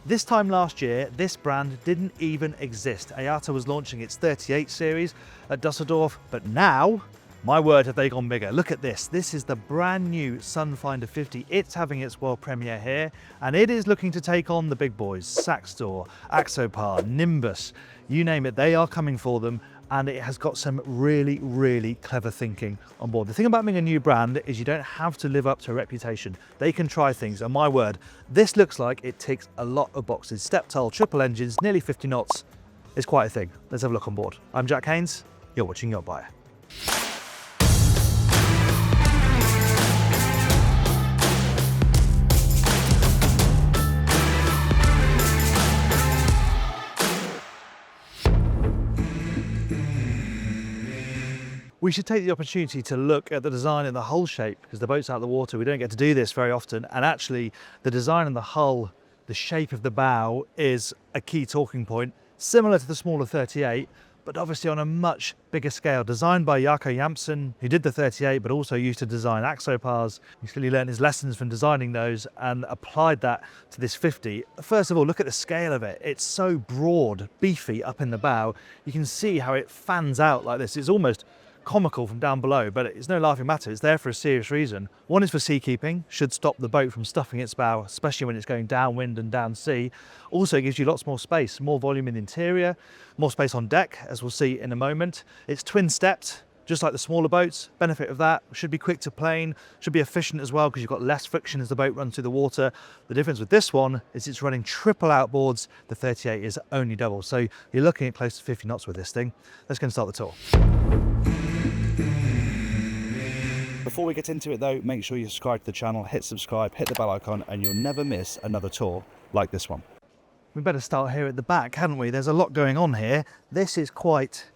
This time last year, this brand didn't even exist. Aiata was launching its 38 series at Düsseldorf, but now, my word, have they gone bigger. Look at this. This is the brand new SunFinder 50. It's having its world premiere here, and it is looking to take on the big boys. Saxdor, Axopar, Nimbus, you name it, they are coming for them. And it has got some really, really clever thinking on board. The thing about being a new brand is you don't have to live up to a reputation. They can try things, and my word, this looks like it ticks a lot of boxes. Step tail, triple engines, nearly 50 knots. It's quite a thing. Let's have a look on board. I'm Jack Haines, you're watching YachtBuyer. We should take the opportunity to look at the design and the hull shape, because the boat's out of the water. We don't get to do this very often. And actually, the design and the hull, the shape of the bow is a key talking point, similar to the smaller 38, but obviously on a much bigger scale. Designed by Jakko Jamsen, who did the 38, but also used to design Axopars. He's clearly learned his lessons from designing those and applied that to this 50. First of all, look at the scale of it. It's so broad, beefy up in the bow. You can see how it fans out like this. It's almost comical from down below, but it's no laughing matter. It's there for a serious reason. One is for seakeeping, should stop the boat from stuffing its bow, especially when it's going downwind and down sea. Also, it gives you lots more space, more volume in the interior, more space on deck, as we'll see in a moment. It's twin stepped, just like the smaller boats. Benefit of that, should be quick to plane, should be efficient as well, because you've got less friction as the boat runs through the water. The difference with this one is it's running triple outboards. The 38 is only double. So you're looking at close to 50 knots with this thing. Let's go and start the tour. Before we get into it though, make sure you subscribe to the channel, hit subscribe, hit the bell icon, and you'll never miss another tour like this one. We better start here at the back, hadn't we? There's a lot going on here. This is quite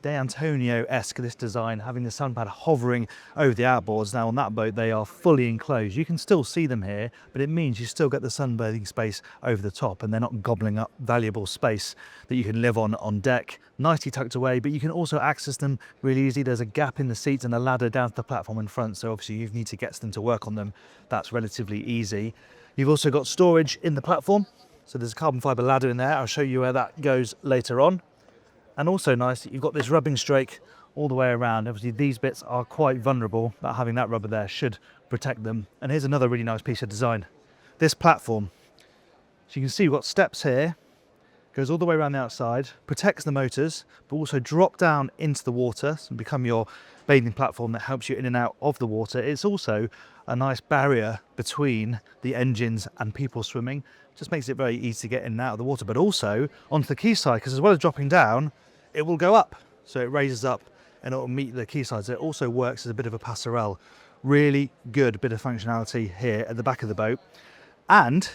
De Antonio-esque, this design, having the sunpad hovering over the outboards. Now on that boat, they are fully enclosed. You can still see them here, but it means you still get the sunbathing space over the top, and they're not gobbling up valuable space that you can live on deck. Nicely tucked away, but you can also access them really easy. There's a gap in the seats and a ladder down to the platform in front, so obviously you need to get them to work on them. That's relatively easy. You've also got storage in the platform, so there's a carbon fibre ladder in there. I'll show you where that goes later on. And also nice that you've got this rubbing strake all the way around. Obviously these bits are quite vulnerable, but having that rubber there should protect them. And here's another really nice piece of design. This platform, so you can see we've got steps here, goes all the way around the outside, protects the motors, but also drop down into the water and become your bathing platform that helps you in and out of the water. It's also a nice barrier between the engines and people swimming. Just makes it very easy to get in and out of the water, but also onto the quayside, because as well as dropping down, it will go up. So it raises up and it will meet the quayside. So it also works as a bit of a passerelle. Really good bit of functionality here at the back of the boat. And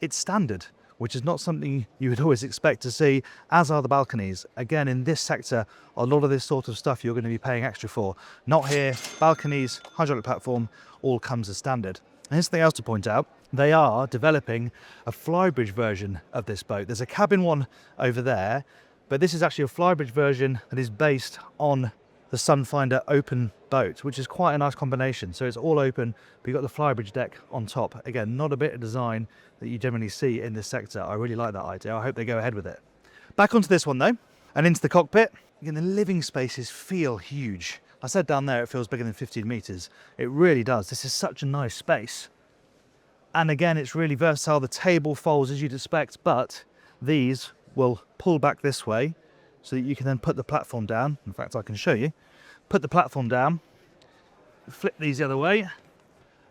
it's standard, which is not something you would always expect to see, as are the balconies. Again, in this sector, a lot of this sort of stuff you're going to be paying extra for. Not here. Balconies, hydraulic platform, all comes as standard. And here's something else to point out. They are developing a Flybridge version of this boat. There's a cabin one over there, but this is actually a Flybridge version that is based on the SunFinder open boat, which is quite a nice combination. So it's all open, but you've got the Flybridge deck on top. Again, not a bit of design that you generally see in this sector. I really like that idea. I hope they go ahead with it. Back onto this one though, and into the cockpit. Again, the living spaces feel huge. I said down there it feels bigger than 15 meters. It really does. This is such a nice space. And again, it's really versatile. The table folds as you'd expect, but these will pull back this way so that you can then put the platform down. In fact, I can show you. Put the platform down, flip these the other way,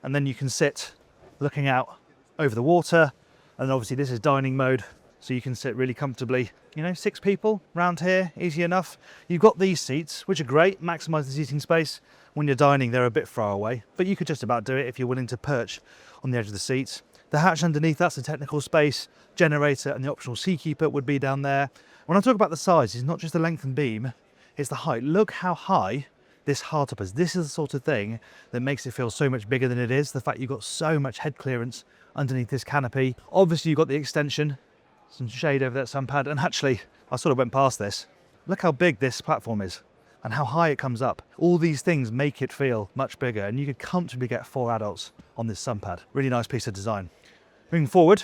and then you can sit looking out over the water. And obviously this is dining mode, so you can sit really comfortably. You know, 6 people round here, easy enough. You've got these seats, which are great, maximize the seating space. When you're dining, they're a bit far away, but you could just about do it if you're willing to perch on the edge of the seats. The hatch underneath, that's the technical space. Generator and the optional Seakeeper would be down there. When I talk about the size, it's not just the length and beam, it's the height. Look how high this hardtop is. This is the sort of thing that makes it feel so much bigger than it is. The fact you've got so much head clearance underneath this canopy. Obviously you've got the extension, some shade over that sunpad, and actually, I sort of went past this. Look how big this platform is and how high it comes up. All these things make it feel much bigger, and you could comfortably get 4 adults on this sunpad. Really nice piece of design. Moving forward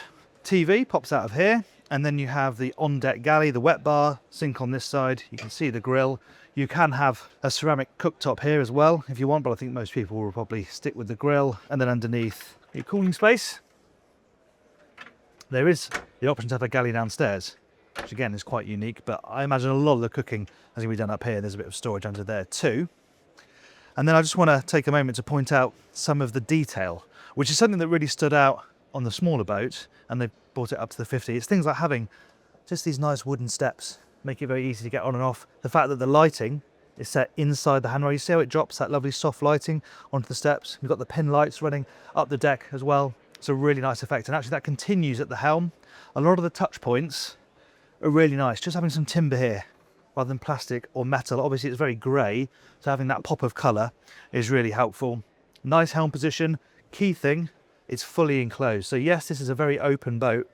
TV pops out of here, and then you have the on-deck galley, the wet bar, sink on this side. You can see the grill. You can have a ceramic cooktop here as well if you want, but I think most people will probably stick with the grill. And then underneath your cooling space, there is the option to have a galley downstairs, which again is quite unique, but I imagine a lot of the cooking has going to be done up here. There's a bit of storage under there too. And then I just want to take a moment to point out some of the detail, which is something that really stood out on the smaller boat, and they've brought it up to the 50. It's things like having just these nice wooden steps, make it very easy to get on and off. The fact that the lighting is set inside the handrail. You see how it drops that lovely soft lighting onto the steps. We've got the pin lights running up the deck as well. It's a really nice effect, and actually that continues at the helm. A lot of the touch points are really nice, just having some timber here rather than plastic or metal. Obviously it's very grey, so having that pop of colour is really helpful. Nice helm position. Key thing, it's fully enclosed. So yes, this is a very open boat,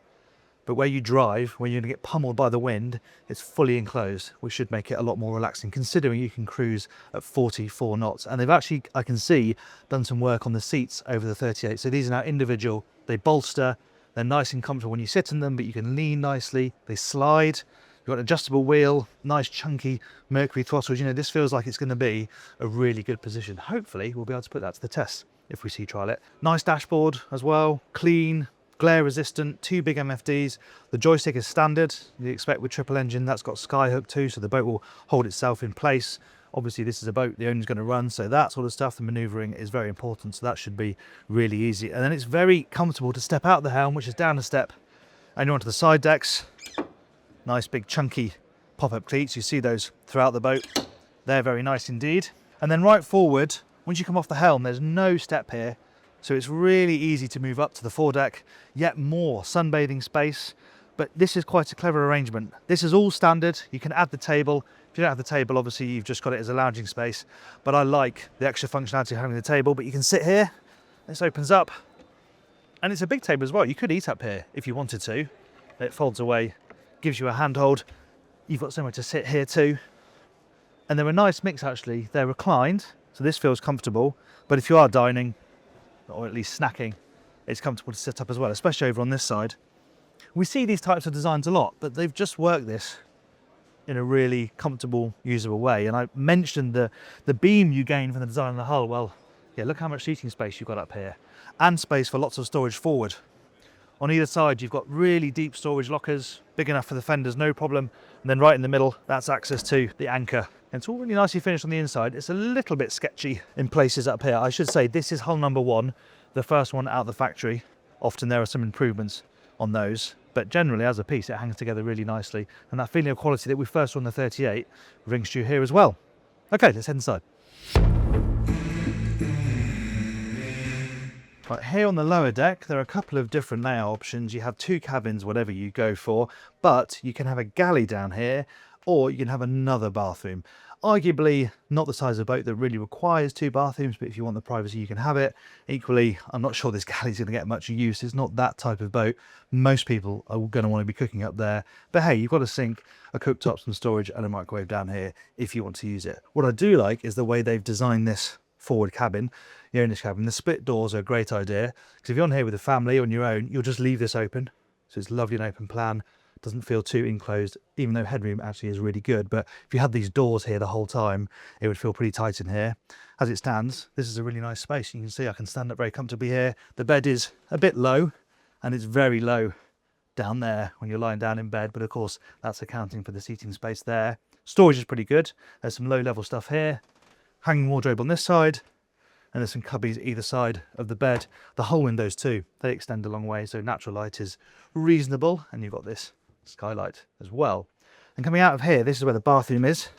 but where you drive, when you're going to get pummeled by the wind, it's fully enclosed, which should make it a lot more relaxing, considering you can cruise at 44 knots. And they've actually, I can see, done some work on the seats over the 38. So these are now individual. They bolster. They're nice and comfortable when you sit in them, but you can lean nicely. They slide. You've got an adjustable wheel, nice chunky Mercury throttles. You know, this feels like it's going to be a really good position. Hopefully, we'll be able to put that to the test if we sea trial it. Nice dashboard as well, clean, glare resistant, 2 big MFDs. The joystick is standard, you expect with triple engine. That's got Skyhook too, so the boat will hold itself in place. Obviously this is a boat the owner's going to run, so that sort of stuff, the manoeuvring is very important, so that should be really easy. And then it's very comfortable to step out the helm, which is down a step, and you're onto the side decks. Nice big chunky pop-up cleats, you see those throughout the boat. They're very nice indeed. And then right forward, once you come off the helm, there's no step here, so it's really easy to move up to the foredeck. Yet more sunbathing space, but this is quite a clever arrangement. This is all standard. You can add the table. If you don't have the table, obviously you've just got it as a lounging space, but I like the extra functionality of having the table. But you can sit here, this opens up, and it's a big table as well. You could eat up here if you wanted to. It folds away, gives you a handhold. You've got somewhere to sit here too. And they're a nice mix actually. They're reclined, so this feels comfortable, but if you are dining, or at least snacking, it's comfortable to sit up as well, especially over on this side. We see these types of designs a lot, but they've just worked this in a really comfortable, usable way. And I mentioned the beam you gain from the design of the hull. Well, yeah, look how much seating space you've got up here, and space for lots of storage forward. On either side, you've got really deep storage lockers, big enough for the fenders, no problem. And then right in the middle, that's access to the anchor. And it's all really nicely finished on the inside. It's a little bit sketchy in places up here. I should say this is hull number 1, the first one out of the factory. Often there are some improvements on those, but generally as a piece, it hangs together really nicely. And that feeling of quality that we first saw on the 38 rings true here as well. Okay, let's head inside. Right, here on the lower deck, there are a couple of different layout options. You have 2 cabins, whatever you go for, but you can have a galley down here, or you can have another bathroom. Arguably not the size of a boat that really requires 2 bathrooms, but if you want the privacy, you can have it. Equally, I'm not sure this galley's going to get much use. It's not that type of boat. Most people are going to want to be cooking up there. But hey, you've got a sink, a cooktop, some storage, and a microwave down here if you want to use it. What I do like is the way they've designed this forward cabin, the owner's cabin. The split doors are a great idea, because if you're on here with a family or on your own, you'll just leave this open. So it's lovely and open plan. Doesn't feel too enclosed, even though headroom actually is really good. But if you had these doors here the whole time, it would feel pretty tight in here. As it stands, this is a really nice space. You can see I can stand up very comfortably here. The bed is a bit low, and it's very low down there when you're lying down in bed. But of course, that's accounting for the seating space there. Storage is pretty good. There's some low-level stuff here. Hanging wardrobe on this side. And there's some cubbies either side of the bed. The whole windows too, they extend a long way, so natural light is reasonable. And you've got this skylight as well. And coming out of here, this is where the bathroom is.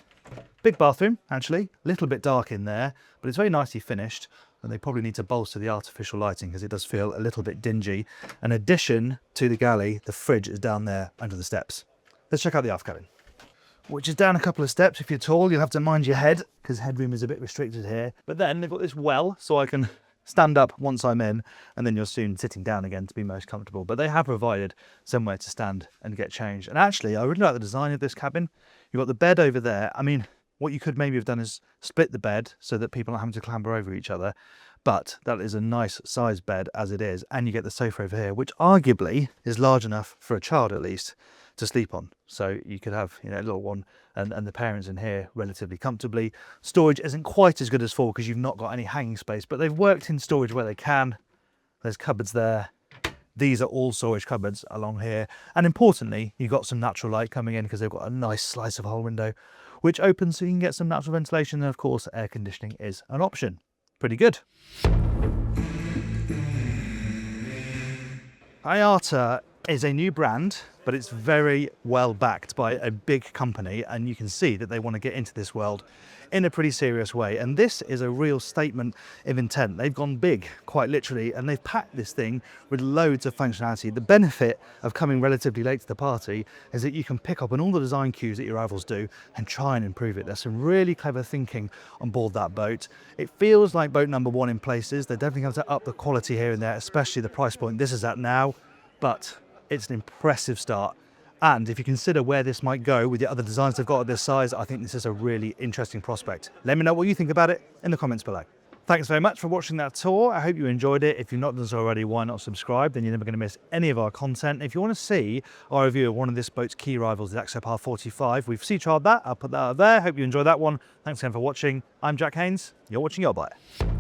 Big bathroom, actually. A little bit dark in there, but it's very nicely finished. And they probably need to bolster the artificial lighting because it does feel a little bit dingy. In addition to the galley, the fridge is down there under the steps. Let's check out the aft cabin, which is down a couple of steps. If you're tall, you'll have to mind your head because headroom is a bit restricted here. But then they've got this well, so I can stand up once I'm in, and then you're soon sitting down again to be most comfortable. But they have provided somewhere to stand and get changed. And actually, I really like the design of this cabin. You've got the bed over there. I mean, what you could maybe have done is split the bed so that people aren't having to clamber over each other. but that is a nice size bed as it is, and you get the sofa over here, which arguably is large enough for a child at least to sleep on. So you could have, you know, a little one and the parents in here relatively comfortably. Storage isn't quite as good as 4 because you've not got any hanging space, but they've worked in storage where they can. There's cupboards there. These are all storage cupboards along here. And importantly, you've got some natural light coming in because they've got a nice slice of hull window, which opens so you can get some natural ventilation. And of course, air conditioning is an option. Pretty good. Aiata is a new brand, but it's very well backed by a big company, and you can see that they want to get into this world in a pretty serious way. And this is a real statement of intent. They've gone big, quite literally, and they've packed this thing with loads of functionality. The benefit of coming relatively late to the party is that you can pick up on all the design cues that your rivals do and try and improve it. There's some really clever thinking on board that boat. It feels like boat number 1 in places. They're definitely going to up the quality here and there, especially the price point this is at now, but it's an impressive start. And if you consider where this might go with the other designs they've got at this size, I think this is a really interesting prospect. Let me know what you think about it in the comments below. Thanks very much for watching that tour. I hope you enjoyed it. If you've not done so already, why not subscribe? Then you're never going to miss any of our content. If you want to see our review of one of this boat's key rivals, the Axopar 45, we've sea trialed that. I'll put that out there. Hope you enjoyed that one. Thanks again for watching. I'm Jack Haines. You're watching YachtBuyer.